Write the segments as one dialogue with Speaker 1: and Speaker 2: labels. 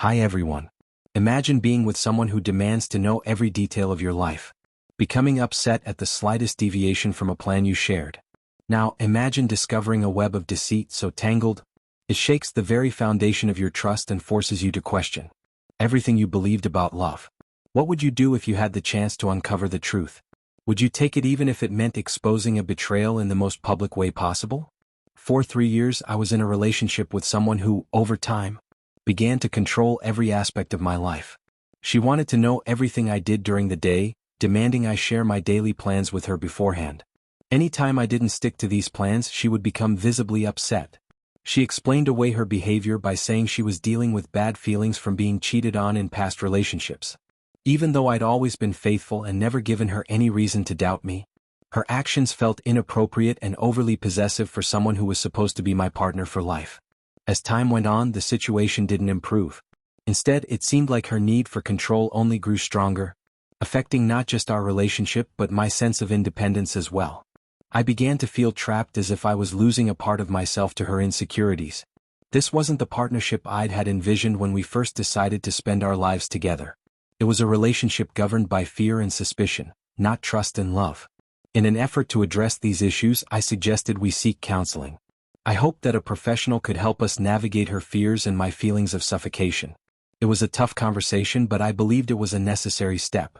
Speaker 1: Hi everyone. Imagine being with someone who demands to know every detail of your life, becoming upset at the slightest deviation from a plan you shared. Now, imagine discovering a web of deceit so tangled, it shakes the very foundation of your trust and forces you to question everything you believed about love. What would you do if you had the chance to uncover the truth? Would you take it even if it meant exposing a betrayal in the most public way possible? For 3 years, I was in a relationship with someone who, over time, began to control every aspect of my life. She wanted to know everything I did during the day, demanding I share my daily plans with her beforehand. Anytime I didn't stick to these plans, she would become visibly upset. She explained away her behavior by saying she was dealing with bad feelings from being cheated on in past relationships. Even though I'd always been faithful and never given her any reason to doubt me, her actions felt inappropriate and overly possessive for someone who was supposed to be my partner for life. As time went on, the situation didn't improve. Instead, it seemed like her need for control only grew stronger, affecting not just our relationship but my sense of independence as well. I began to feel trapped, as if I was losing a part of myself to her insecurities. This wasn't the partnership I'd had envisioned when we first decided to spend our lives together. It was a relationship governed by fear and suspicion, not trust and love. In an effort to address these issues, I suggested we seek counseling. I hoped that a professional could help us navigate her fears and my feelings of suffocation. It was a tough conversation, but I believed it was a necessary step.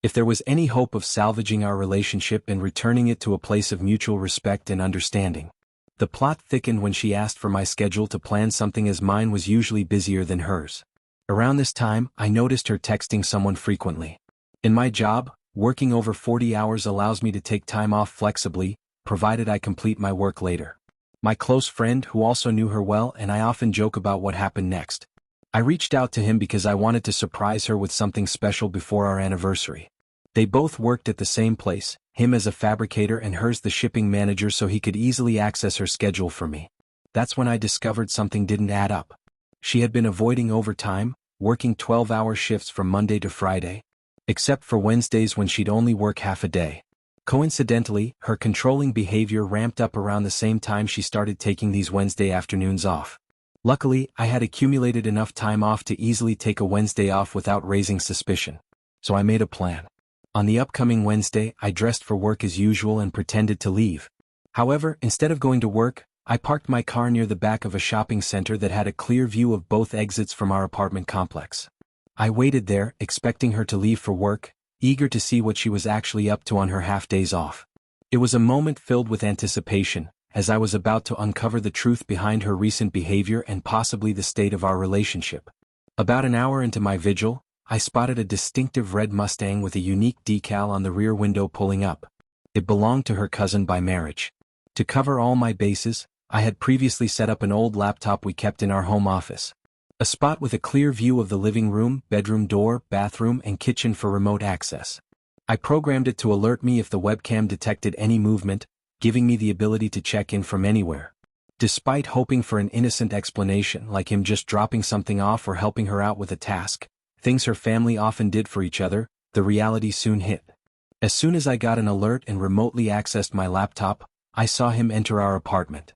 Speaker 1: If there was any hope of salvaging our relationship and returning it to a place of mutual respect and understanding. The plot thickened when she asked for my schedule to plan something, as mine was usually busier than hers. Around this time, I noticed her texting someone frequently. In my job, working over 40 hours allows me to take time off flexibly, provided I complete my work later. My close friend, who also knew her well, and I often joke about what happened next. I reached out to him because I wanted to surprise her with something special before our anniversary. They both worked at the same place, him as a fabricator and hers the shipping manager, so he could easily access her schedule for me. That's when I discovered something didn't add up. She had been avoiding overtime, working 12-hour shifts from Monday to Friday, except for Wednesdays when she'd only work half a day. Coincidentally, her controlling behavior ramped up around the same time she started taking these Wednesday afternoons off. Luckily, I had accumulated enough time off to easily take a Wednesday off without raising suspicion. So I made a plan. On the upcoming Wednesday, I dressed for work as usual and pretended to leave. However, instead of going to work, I parked my car near the back of a shopping center that had a clear view of both exits from our apartment complex. I waited there, expecting her to leave for work, eager to see what she was actually up to on her half-days off. It was a moment filled with anticipation, as I was about to uncover the truth behind her recent behavior and possibly the state of our relationship. About an hour into my vigil, I spotted a distinctive red Mustang with a unique decal on the rear window pulling up. It belonged to her cousin by marriage. To cover all my bases, I had previously set up an old laptop we kept in our home office. A spot with a clear view of the living room, bedroom door, bathroom, and kitchen for remote access. I programmed it to alert me if the webcam detected any movement, giving me the ability to check in from anywhere. Despite hoping for an innocent explanation, like him just dropping something off or helping her out with a task, things her family often did for each other, the reality soon hit. As soon as I got an alert and remotely accessed my laptop, I saw him enter our apartment.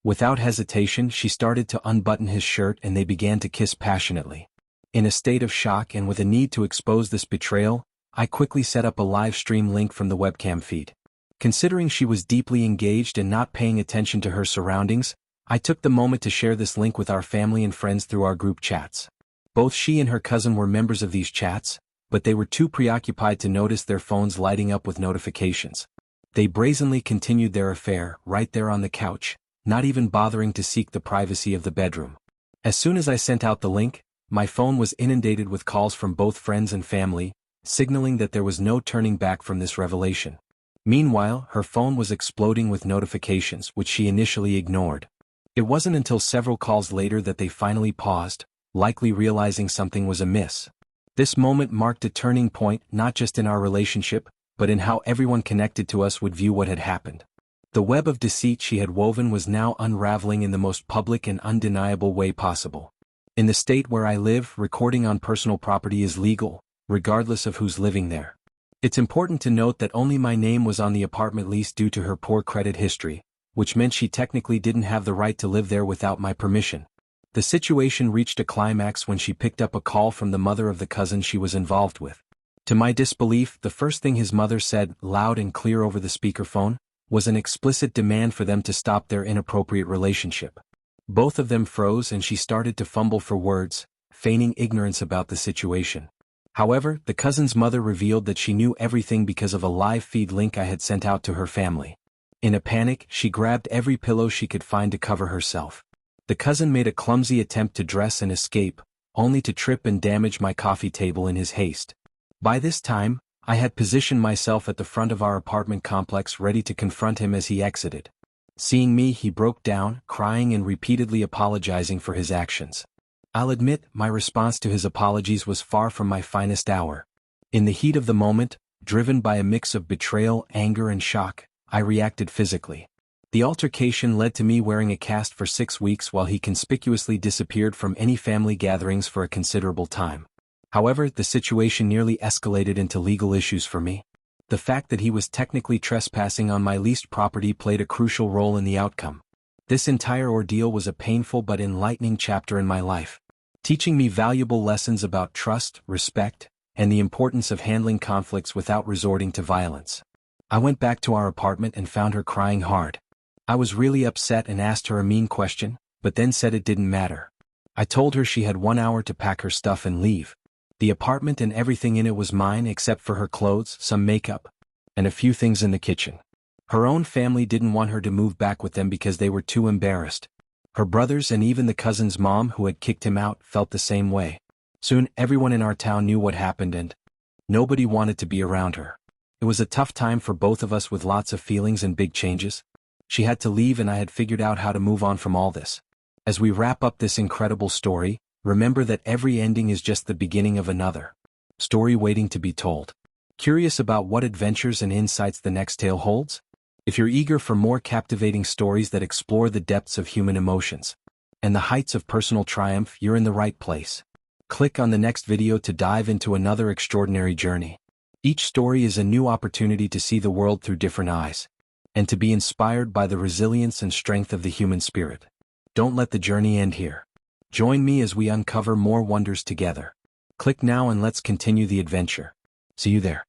Speaker 1: Without hesitation, she started to unbutton his shirt and they began to kiss passionately. In a state of shock and with a need to expose this betrayal, I quickly set up a live stream link from the webcam feed. Considering she was deeply engaged and not paying attention to her surroundings, I took the moment to share this link with our family and friends through our group chats. Both she and her cousin were members of these chats, but they were too preoccupied to notice their phones lighting up with notifications. They brazenly continued their affair, right there on the couch, not even bothering to seek the privacy of the bedroom. As soon as I sent out the link, my phone was inundated with calls from both friends and family, signaling that there was no turning back from this revelation. Meanwhile, her phone was exploding with notifications, which she initially ignored. It wasn't until several calls later that they finally paused, likely realizing something was amiss. This moment marked a turning point, not just in our relationship, but in how everyone connected to us would view what had happened. The web of deceit she had woven was now unraveling in the most public and undeniable way possible. In the state where I live, recording on personal property is legal, regardless of who's living there. It's important to note that only my name was on the apartment lease due to her poor credit history, which meant she technically didn't have the right to live there without my permission. The situation reached a climax when she picked up a call from the mother of the cousin she was involved with. To my disbelief, the first thing his mother said, loud and clear over the speakerphone, was an explicit demand for them to stop their inappropriate relationship. Both of them froze and she started to fumble for words, feigning ignorance about the situation. However, the cousin's mother revealed that she knew everything because of a live feed link I had sent out to her family. In a panic, she grabbed every pillow she could find to cover herself. The cousin made a clumsy attempt to dress and escape, only to trip and damage my coffee table in his haste. By this time, I had positioned myself at the front of our apartment complex ready to confront him as he exited. Seeing me, he broke down, crying and repeatedly apologizing for his actions. I'll admit, my response to his apologies was far from my finest hour. In the heat of the moment, driven by a mix of betrayal, anger and shock, I reacted physically. The altercation led to me wearing a cast for 6 weeks while he conspicuously disappeared from any family gatherings for a considerable time. However, the situation nearly escalated into legal issues for me. The fact that he was technically trespassing on my leased property played a crucial role in the outcome. This entire ordeal was a painful but enlightening chapter in my life, teaching me valuable lessons about trust, respect, and the importance of handling conflicts without resorting to violence. I went back to our apartment and found her crying hard. I was really upset and asked her a mean question, but then said it didn't matter. I told her she had 1 hour to pack her stuff and leave. The apartment and everything in it was mine except for her clothes, some makeup, and a few things in the kitchen. Her own family didn't want her to move back with them because they were too embarrassed. Her brothers and even the cousin's mom who had kicked him out felt the same way. Soon everyone in our town knew what happened and nobody wanted to be around her. It was a tough time for both of us with lots of feelings and big changes. She had to leave and I had figured out how to move on from all this. As we wrap up this incredible story, remember that every ending is just the beginning of another story waiting to be told. Curious about what adventures and insights the next tale holds? If you're eager for more captivating stories that explore the depths of human emotions and the heights of personal triumph, you're in the right place. Click on the next video to dive into another extraordinary journey. Each story is a new opportunity to see the world through different eyes and to be inspired by the resilience and strength of the human spirit. Don't let the journey end here. Join me as we uncover more wonders together. Click now and let's continue the adventure. See you there.